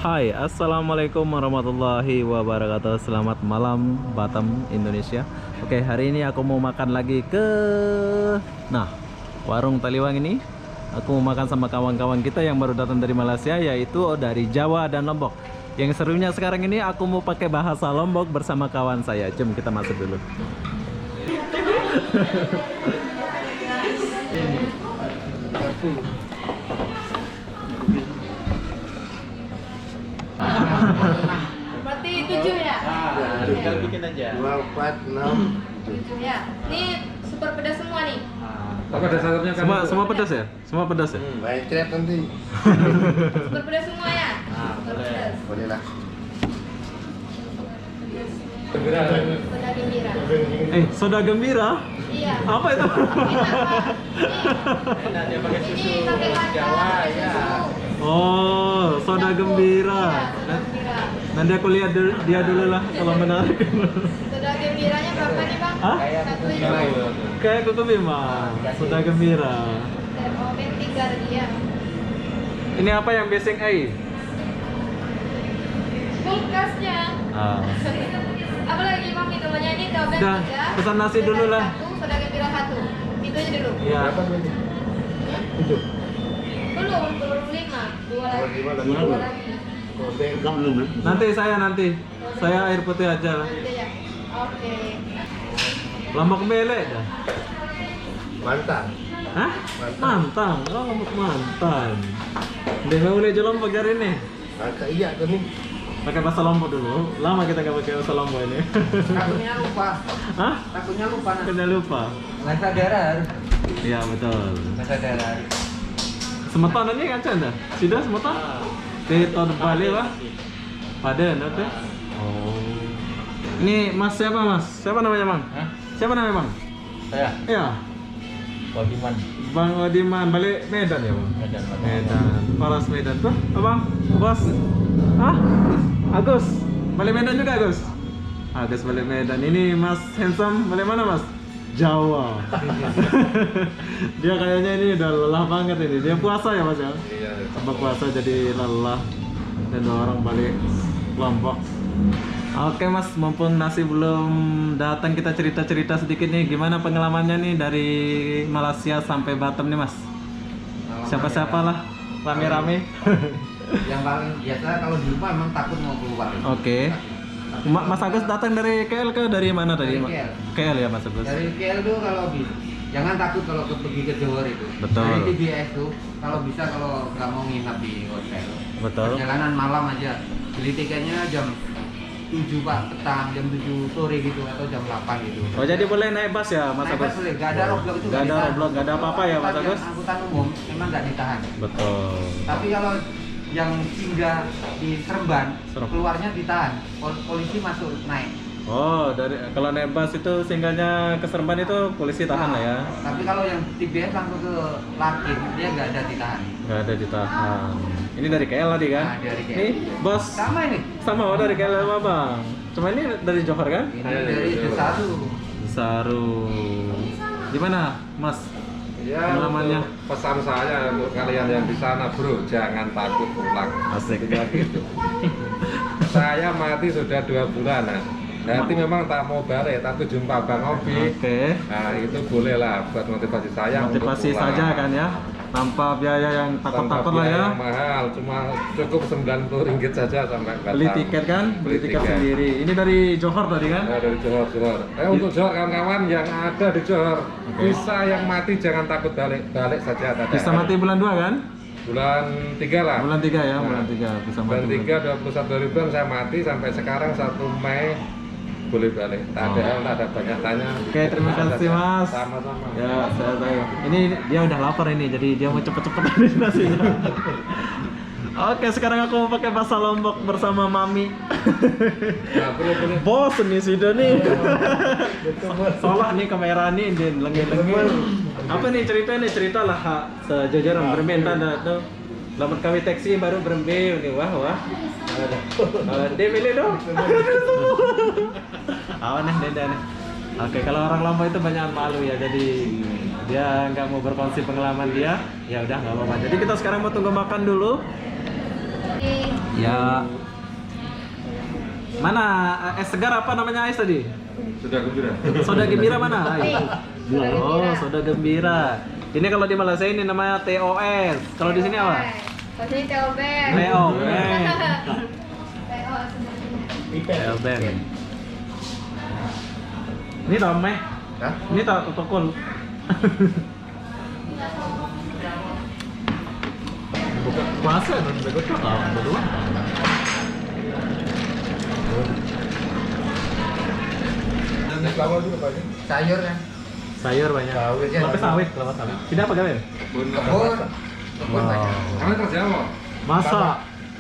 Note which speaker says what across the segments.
Speaker 1: Hai, assalamualaikum warahmatullahi wabarakatuh. Selamat malam Batam, Indonesia. Oke, hari ini aku mau makan lagi ke warung Taliwang ini. Aku mau makan sama kawan-kawan kita yang baru datang dari Malaysia, yaitu dari Jawa dan Lombok. Yang serunya sekarang ini aku mau pakai bahasa Lombok bersama kawan saya. Jom kita masuk dulu.
Speaker 2: Berarti 7 ya?
Speaker 1: Tinggal bikin aja.
Speaker 3: 2, 4, 6.
Speaker 2: 7 ya. Ini super pedas semua nih.
Speaker 4: Apa dasarnya kan?
Speaker 1: Semua pedas ya? Semua pedas ya?
Speaker 3: Baik trap nanti.
Speaker 2: Super pedas semua ya? Super
Speaker 1: boleh.
Speaker 2: pedas.
Speaker 3: Boleh lah.
Speaker 2: Soda gembira.
Speaker 1: Soda gembira?
Speaker 2: Iya.
Speaker 1: Apa itu?
Speaker 2: Enak dia pakai susu Jawa ya.
Speaker 1: Oh, soda gembira.
Speaker 2: Soda gembira.
Speaker 1: Nanti aku lihat dia dulu lah kalau menarik.
Speaker 2: Soda gembiranya berapa nih, Bang?
Speaker 1: Hah?
Speaker 2: Satu ya.
Speaker 1: Kayak kuku bima. Soda gembira.
Speaker 2: Termomen 3 dia.
Speaker 1: Ini apa yang basing air?
Speaker 2: Kulkasnya. Apa lagi Bang minumannya ini? Termomen
Speaker 1: Udah,
Speaker 2: 3.
Speaker 1: pesan nasi dulu lah.
Speaker 2: Soda gembira 1. Itu aja dulu.
Speaker 1: Iya.
Speaker 3: Itu.
Speaker 2: Belum 5. 2 lagi.
Speaker 3: Dua lagi.
Speaker 2: 2 lagi.
Speaker 1: Nanti saya air putih aja lah.
Speaker 2: Itu ya. Oke.
Speaker 1: Lombok belek dah.
Speaker 3: Mantap.
Speaker 1: Hah? Mantan. Oh, lombok mantan. Dia mau boleh jual lombok hari ini.
Speaker 3: Maka iya tuh nih.
Speaker 1: Pakai bahasa Lombok dulu. Lama kita nggak pakai bahasa Lombok ini.
Speaker 5: Takutnya lupa.
Speaker 1: Hah?
Speaker 5: Takutnya lupa.
Speaker 1: Kena lupa.
Speaker 5: Nggak sadar.
Speaker 1: Iya betul.
Speaker 5: Nggak sadar.
Speaker 1: Semeton ini kan canda? Sudah semeton? Di tahun Bali lah. Paden, oke? Oh. Ini Mas siapa Mas? Siapa namanya Bang?
Speaker 5: Hah?
Speaker 1: Siapa namanya Bang?
Speaker 5: Saya
Speaker 1: Iya.
Speaker 5: Wadiman.
Speaker 1: Bang Wadiman, balik Medan ya Bang?
Speaker 5: Medan.
Speaker 1: Medan, Paras Medan tuh, Abang, Bos. Hah? Agus, balik Medan juga Agus? Agus balik Medan. Ini Mas Handsome, balik mana Mas? Jawa. Dia kayaknya ini udah lelah banget ini. Dia puasa ya Mas ya?
Speaker 3: Iya.
Speaker 1: Tambah puasa jadi lelah. Dan dua orang balik Lombok. Oke Mas, mumpung nasi belum datang, kita cerita-cerita sedikit nih. Gimana pengalamannya nih dari Malaysia sampai Batam nih Mas? Siapa-siapa lah, rame-rame.
Speaker 5: Yang paling biasa kalau di rumah emang takut mau keluar.
Speaker 1: Oke. Mas Agus datang dari KL ke dari mana tadi?
Speaker 5: Dari KL.
Speaker 1: KL ya Mas Agus?
Speaker 5: Dari KL tuh kalau bisa, jangan takut kalau pergi ke Johor itu.
Speaker 1: Betul.
Speaker 5: Dari TBS tuh, kalau bisa kalau nggak mau nginap di hotel.
Speaker 1: Betul.
Speaker 5: Perjalanan malam aja. Beli tiketnya jam 7 Pak, petang, jam 7 sore gitu atau jam 8 gitu.
Speaker 1: Oh jadi boleh naik bus ya Mas
Speaker 5: Naik
Speaker 1: Agus?
Speaker 5: bus boleh, nggak ada roblok itu.
Speaker 1: Nggak ada
Speaker 5: ditahan.
Speaker 1: roblok, nggak ada apa-apa ya Mas Agus?
Speaker 5: Angkutan umum memang nggak ditahan.
Speaker 1: Betul.
Speaker 5: Tapi kalau yang singgah di Seremban,
Speaker 1: Serem.
Speaker 5: keluarnya ditahan. Polisi masuk naik.
Speaker 1: Oh, dari kalau naik bus itu singgahnya ke Seremban itu polisi tahan lah ya?
Speaker 5: Tapi kalau yang TBS langsung ke Larkin, dia nggak ada ditahan.
Speaker 1: Nggak ada ditahan. Ini dari KL tadi kan?
Speaker 5: Nah, dari KL.
Speaker 1: Ini bos
Speaker 5: Sama ini.
Speaker 1: sama oh dari KL sama Bang. Cuma ini dari Johor kan?
Speaker 5: Ini dari Desaru.
Speaker 1: Saru. Gimana, Mas?
Speaker 4: Ya,
Speaker 1: Pengalamannya?
Speaker 4: untuk pesan saya untuk kalian yang di sana, bro, jangan takut pulang.
Speaker 1: Asik.
Speaker 4: Intinya gitu. Saya mati sudah 2 bulan. Nanti memang tak mau balik, tapi jumpa Bang Obi.
Speaker 1: Oke.
Speaker 4: Nah, itu boleh lah buat motivasi saya
Speaker 1: Motivasi
Speaker 4: untuk pulang.
Speaker 1: saja kan ya? Tanpa biaya yang takut-takut lah ya.
Speaker 4: Yang mahal, cuma cukup Rp90 saja sampai Batam.
Speaker 1: Beli tiket kan? Beli tiket sendiri. Ini dari Johor tadi kan?
Speaker 4: Nah, dari Johor. Untuk Johor kawan-kawan yang ada di Johor,
Speaker 1: Oke.
Speaker 4: bisa yang mati jangan takut balik saja.
Speaker 1: Bisa mati bulan 2 kan?
Speaker 4: Bulan 3 lah.
Speaker 1: Bulan 3 ya,
Speaker 4: Nah,
Speaker 1: bulan 3 bisa mati.
Speaker 4: Bulan 3 21 ribuan saya mati sampai sekarang 1 Mei boleh balik. Tak ada banyak tanya.
Speaker 1: Oke, terima kasih Mas.
Speaker 4: Sama-sama.
Speaker 1: Ya, saya tahu. Ini dia udah lapar ini, jadi dia mau cepet-cepet habis nasinya. Oke, sekarang aku mau pakai bahasa Lombok bersama Mami.
Speaker 4: Nah, boleh.
Speaker 1: Bos nih sudah nih. Salah nih kamera nih, din lengi-lengi. Apa nih cerita lah sejajaran bermain tuh. Lamat kami taksi baru bermain nih, wah. Dia milih dong. Awan nih, Denda nih. Oke, kalau orang Lombok itu banyak malu ya, jadi dia nggak mau berkongsi pengalaman dia, ya udah nggak apa-apa. Jadi kita sekarang mau tunggu makan dulu. Ya. Mana es segar apa namanya es tadi?
Speaker 4: Sudah gembira.
Speaker 1: Soda gembira mana?
Speaker 2: Nih, soda
Speaker 1: Oh,
Speaker 2: gembira.
Speaker 1: soda gembira. Ini kalau di Malaysia ini namanya TOS. Kalau di sini apa?
Speaker 2: Kalau sini Telben.
Speaker 1: TOS.
Speaker 3: Ipet.
Speaker 1: Telben. Ini tau meh?
Speaker 3: Hah?
Speaker 1: Ini tau protokol. Buka puasa dan begitu tau berdua.
Speaker 3: Selama juga Pak.
Speaker 5: Sayur kan.
Speaker 1: Sayur banyak.
Speaker 3: Sawit, ya.
Speaker 1: Kelapa sawit, kelapa sawit. Tidak apa gawe?
Speaker 5: Kebun. Kebun banyak.
Speaker 4: Kamu kerja apa?
Speaker 1: Masa?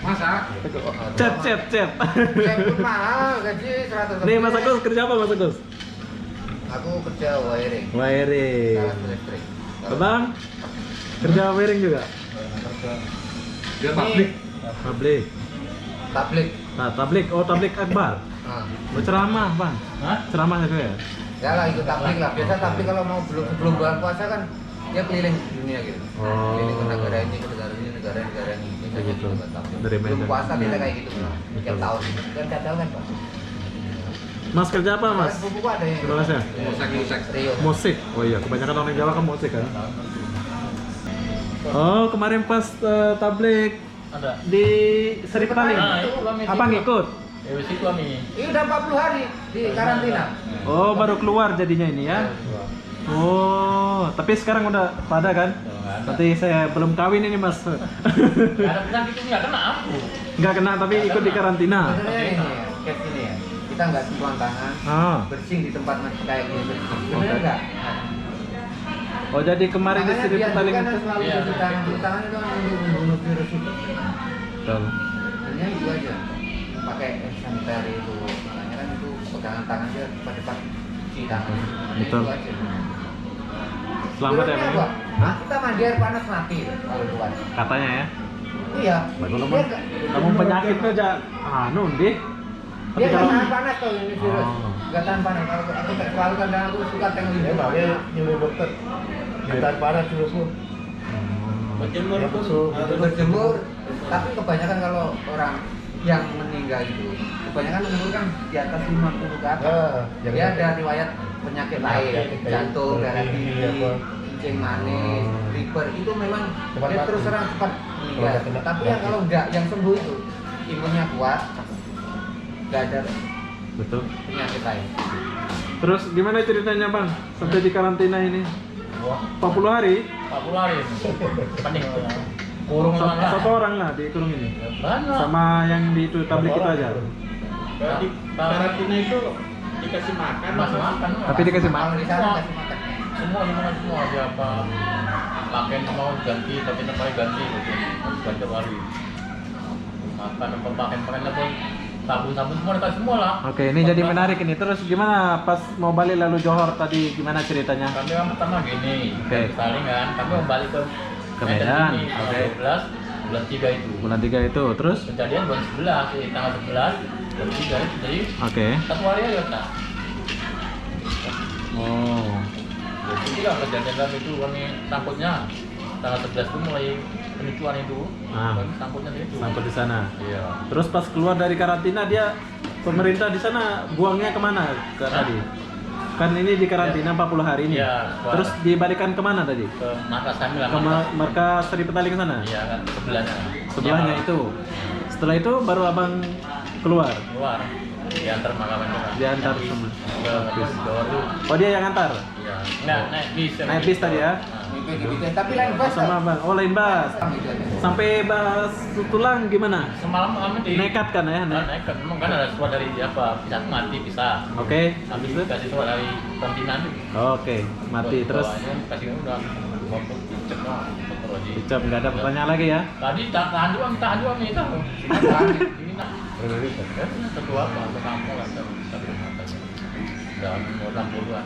Speaker 4: Masak.
Speaker 1: Cet.
Speaker 5: Saya pun mahal gaji 100
Speaker 1: Nih Mas Agus kerja apa Mas Agus?
Speaker 5: Aku kerja wiring.
Speaker 1: Wiring.
Speaker 5: Alat listrik.
Speaker 1: Abang kerja wiring juga?
Speaker 4: Dia pabrik.
Speaker 1: Tablik.
Speaker 5: Tablik.
Speaker 1: Nah, tablik. Oh, tablik akbar.
Speaker 5: Nah,
Speaker 1: Berceramah, Bang. Hah? Ceramah itu ya?
Speaker 5: ya lah ikut tablik lah. Biasa tablik kalau mau sebelum bulan puasa kan dia keliling dunia gitu.
Speaker 1: Oh.
Speaker 5: Keliling ke negara ini, ke negara ini, negara ini. Biasanya
Speaker 1: Begitu.
Speaker 5: gitu, tablik.
Speaker 1: Dari
Speaker 5: Belum
Speaker 1: Medan.
Speaker 5: puasa kita kayak gitu lah. Tiap
Speaker 1: Betul.
Speaker 5: tahun. Kan tiap tahun kan Pak.
Speaker 1: Mas kerja apa, Mas?
Speaker 5: Buku ada yang
Speaker 1: Di Malaysia?
Speaker 4: Musik.
Speaker 5: Rio.
Speaker 1: Musik. Oh iya, kebanyakan orang Jawa kan musik kan. Oh, kemarin pas tablik
Speaker 6: Ada.
Speaker 1: di Seri Petaling.
Speaker 6: Nah, itu kami
Speaker 1: Abang
Speaker 6: situ.
Speaker 1: ikut?
Speaker 6: Ya wis iku kami.
Speaker 5: Ini udah 40 hari di karantina.
Speaker 1: Oh, baru keluar jadinya ini ya. Oh, tapi sekarang udah pada kan? Berarti saya belum kawin ini, Mas.
Speaker 6: Ada penyakit itu nggak kena aku.
Speaker 1: Nggak kena tapi ikut di karantina.
Speaker 5: Sebenarnya ini ya, kayak gini ya. Kita nggak sentuhan tangan,
Speaker 1: Ah.
Speaker 5: bersin di tempat masih kayak gini bersih. Bener nggak?
Speaker 1: Oh, jadi kemarin di
Speaker 5: Makanya
Speaker 1: Seri
Speaker 5: dia
Speaker 1: Petaling
Speaker 5: kan
Speaker 1: itu.
Speaker 5: selalu
Speaker 6: Iya.
Speaker 5: cuci tangan. Cuci tangan itu kan untuk membunuh virus itu.
Speaker 1: Betul.
Speaker 5: Hanya itu aja. Pakai hand sanitizer itu. Makanya kan itu pegangan tangan dia cepat-cepat cuci tangan.
Speaker 1: Betul.
Speaker 5: Itu aja.
Speaker 1: Selamat ya,
Speaker 5: Virusnya
Speaker 1: Bang.
Speaker 5: apa? Hah? Kita mandi air panas mati kalau keluar.
Speaker 1: Katanya ya.
Speaker 5: Iya.
Speaker 1: Bagus
Speaker 5: Dia
Speaker 1: Bang.
Speaker 5: nggak-
Speaker 1: Kamu penyakit aja anu deh. Tapi
Speaker 5: Dia nggak
Speaker 1: kalau
Speaker 5: tahan panas kalau ini virus.
Speaker 1: Oh.
Speaker 5: Nggak tahan panas. Kalau aku selalu kadang aku suka tengok
Speaker 3: Ya, Pak, dia nyuruh dokter. Ditahan panas terusmu.
Speaker 6: Berjemur
Speaker 3: Ya,
Speaker 6: pun.
Speaker 3: betul.
Speaker 5: berjemur, tapi kebanyakan kalau orang yang meninggal itu kebanyakan umur kan di atas 50 ke atas.
Speaker 3: Yang
Speaker 5: Dia ada riwayat penyakit lain,
Speaker 3: Penyakit
Speaker 5: jantung, darah
Speaker 3: tinggi,
Speaker 5: tinggi,
Speaker 3: apa.
Speaker 5: kencing manis,
Speaker 1: Oh.
Speaker 5: liver itu memang
Speaker 3: Cepat
Speaker 5: dia
Speaker 3: mati.
Speaker 5: terus terang cepat meninggal.
Speaker 3: Kalau kena
Speaker 5: Tapi yang
Speaker 3: penyakit.
Speaker 5: kalau enggak, yang sembuh itu imunnya kuat, enggak ada
Speaker 1: betul.
Speaker 5: penyakit lain.
Speaker 1: Terus gimana ceritanya, Bang? Sampai di karantina ini? 40 hari?
Speaker 6: 40 hari. Pening. Kurung
Speaker 1: Satu orang lah di kurung ini.
Speaker 6: Banyak.
Speaker 1: Sama yang di itu tablik itu aja.
Speaker 6: Berarti karantina itu dikasih makan. Masih makan.
Speaker 1: Tapi dikasih
Speaker 5: Kalau
Speaker 1: makan.
Speaker 5: di sana kasih makan.
Speaker 6: Semua lingkungan semua siapa pakaian mau ganti tapi tetap harus ganti gitu. Harus ganti hari. Makan apa pakaian pun sabun semua dikasih semua lah.
Speaker 1: Oke, ini jadi menarik ini. Terus gimana pas mau balik lalu Johor tadi gimana ceritanya?
Speaker 6: Kami kan pertama gini,
Speaker 1: Oke.
Speaker 6: saling kan, kami mau balik ke
Speaker 1: Medan,
Speaker 6: sini, tanggal
Speaker 1: oke.
Speaker 6: 12 bulan 3 itu.
Speaker 1: Bulan 3 itu. Terus?
Speaker 6: Kejadian bulan 11, tanggal 11 bulan 3 itu, jadi
Speaker 1: Oke.
Speaker 6: satu hari aja kena.
Speaker 1: Oh.
Speaker 6: Jadi itulah kejadian kami itu, kami takutnya tanggal 11 itu mulai penipuan itu,
Speaker 1: Ah.
Speaker 6: kami takutnya itu.
Speaker 1: Sampai di sana.
Speaker 6: Iya.
Speaker 1: Terus pas keluar dari karantina dia pemerintah di sana buangnya kemana ke tadi? Kan ini di karantina 40 hari ini.
Speaker 6: Iya, keluar.
Speaker 1: Terus dibalikan kemana tadi?
Speaker 6: Ke markas kami lah,
Speaker 1: Ke markas Seri Petaling sana?
Speaker 6: Iya kan, sebelahnya.
Speaker 1: Sebelahnya
Speaker 6: Iya,
Speaker 1: itu. Setelah itu baru abang keluar.
Speaker 6: keluar, diantar makanan juga.
Speaker 1: Diantar semua.
Speaker 6: Ke Johor tuh.
Speaker 1: Oh dia yang antar?
Speaker 6: Iya. Naik bis.
Speaker 1: Naik bis tadi ya?
Speaker 5: Gitu-gitu. Tapi lain bus
Speaker 1: Sama abang. Oh lain bas.
Speaker 5: Gitu aja.
Speaker 1: Sampai bas tulang gimana?
Speaker 6: Semalam kami di
Speaker 1: Nekat kan ya?
Speaker 6: nekat. Memang kan ada surat dari apa? Bisa mati bisa.
Speaker 1: Oke.
Speaker 6: Habis
Speaker 1: Habis
Speaker 6: itu
Speaker 1: itu?
Speaker 6: kasih surat dari kontinen itu.
Speaker 1: Oke. Mati terus.
Speaker 6: Bawahnya kasih kan udah waktu dicek lah. Terus di.
Speaker 1: Dicap nggak ada pertanyaan lagi ya?
Speaker 6: Tadi tahan dua nih tahu. Ini nak. Ketua apa? Ke kampung lah. Tapi udah mau 60-an.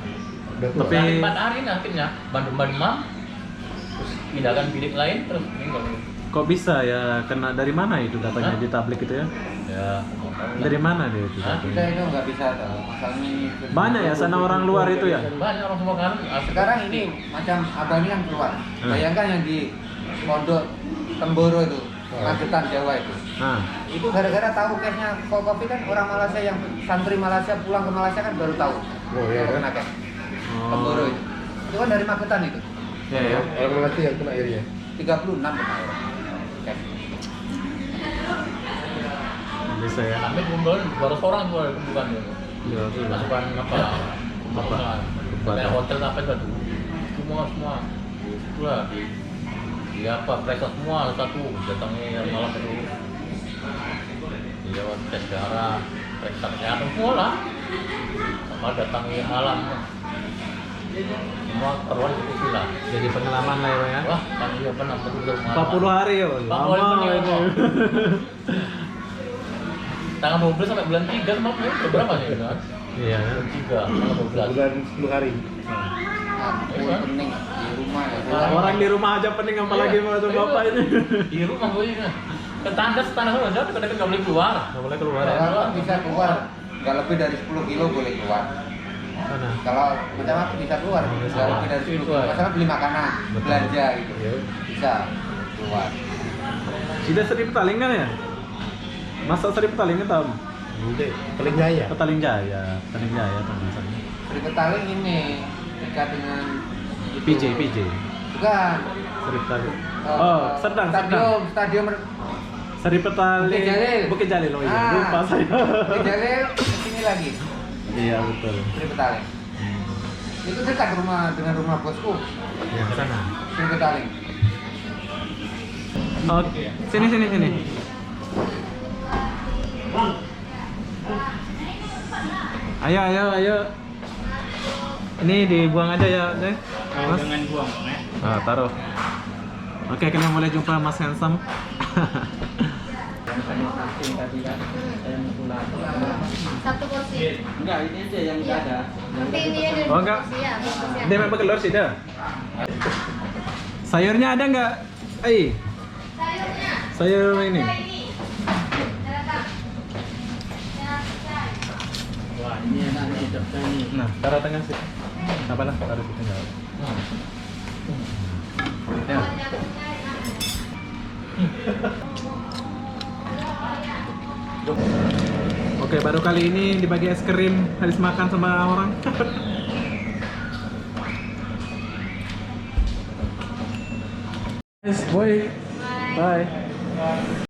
Speaker 1: Tapi-
Speaker 6: Tapi 4 hari nih akhirnya bandem-bandem terus pindahkan bilik lain terus meninggal.
Speaker 1: Kok bisa ya? Kena dari mana itu datanya
Speaker 6: Hah?
Speaker 1: di tablik itu ya?
Speaker 6: Ya, nggak tahu lah.
Speaker 1: Dari mana dia itu?
Speaker 6: Hah?
Speaker 5: Kita itu nggak bisa tahu. Masalahnya ini
Speaker 1: Banyak ya sana orang luar itu ya?
Speaker 6: Banyak orang semua kan.
Speaker 5: sekarang ini macam abang ini yang keluar.
Speaker 1: Hmm.
Speaker 5: Bayangkan yang di Pondok Temboro itu, Magetan Jawa itu.
Speaker 1: Nah,
Speaker 5: Itu gara-gara tahu case-nya COVID kan orang Malaysia yang santri Malaysia pulang ke Malaysia kan baru tahu.
Speaker 3: Oh, iya,
Speaker 5: Baru
Speaker 3: kan?
Speaker 5: kena case.
Speaker 1: oh.
Speaker 5: Kemboro itu. Itu kan dari Magetan itu.
Speaker 1: Ya ya.
Speaker 3: Orang Malaysia yang kena airnya.
Speaker 5: 36 kena orang. Case.
Speaker 1: Bisa ya.
Speaker 6: Kami kumpul 200 orang tuh bukan ya.
Speaker 1: Iya, iya.
Speaker 6: Masukan apa? Kayak hotel apa itu? Semua. Itulah di apa periksa semua satu datangnya yang malam itu. Dia tes darah, periksa kesehatan semua lah. Sama datangi alam. Semua keluar itu sila.
Speaker 1: Jadi pengalaman lah ya, Bang, ya.
Speaker 6: Wah, kan dia pernah betul
Speaker 1: 40 hari ya, lama ini.
Speaker 6: Tanggal 12 sampai bulan 3 sama berapa sih kan?
Speaker 1: Iya.
Speaker 6: Bulan 3, tanggal 12.
Speaker 3: Bulan 10 hari.
Speaker 5: Aku pening di rumah ya.
Speaker 1: Orang di rumah aja pening apalagi mau tuh bapak ini.
Speaker 6: Di rumah gue ini. Tetangga sana aja kadang nggak boleh keluar.
Speaker 1: Nggak boleh keluar ya.
Speaker 5: Kalau bisa keluar, nggak lebih dari 10 kilo boleh keluar.
Speaker 1: Mana?
Speaker 5: Kalau macam apa bisa keluar, nggak lebih dari 10 kilo. Masalah beli makanan,
Speaker 1: Betul.
Speaker 5: belanja gitu,
Speaker 1: Iya.
Speaker 5: bisa keluar.
Speaker 1: Sudah sering petaling kan ya? Masa sering petaling kan tahu?
Speaker 3: Udah, paling jaya.
Speaker 1: Petaling Jaya teman-teman.
Speaker 5: Seri Petaling ini dekat dengan itu.
Speaker 1: PJ.
Speaker 5: Bukan.
Speaker 1: Seri petaling. Oh, sedang.
Speaker 5: Stadium
Speaker 1: Seri petaling.
Speaker 5: Bukit Jalil.
Speaker 1: Bukit Jalil, oh iya.
Speaker 5: Ah.
Speaker 1: Lupa saya.
Speaker 5: Bukit Jalil kesini lagi.
Speaker 1: Iya betul.
Speaker 5: Seri Petaling. Itu dekat rumah dengan rumah bosku.
Speaker 1: Yang sana.
Speaker 5: Seri Petaling.
Speaker 1: Oh, sini. Ayo. Ini dibuang aja ya, deh. Mas.
Speaker 6: Jangan buang,
Speaker 1: Ah, taruh. Oke, kalian boleh jumpa Mas Handsome.
Speaker 2: Satu porsi.
Speaker 5: Enggak, ini aja yang enggak ada.
Speaker 2: Nanti ini ada
Speaker 1: Oh, enggak.
Speaker 2: porsi ya, dua porsi ya.
Speaker 1: Dia memang telur sih dah. Sayurnya ada nggak?
Speaker 2: Sayurnya.
Speaker 1: Sayur ini.
Speaker 2: Ada ini. Ada tak?
Speaker 6: Wah, ini enak nih, hidupnya nih.
Speaker 1: Nah, taruh tengah sih. Apa lah? Taruh di tengah. Ya. Oke, baru kali ini dibagi es krim habis makan sama orang. Yes, boy. Bye.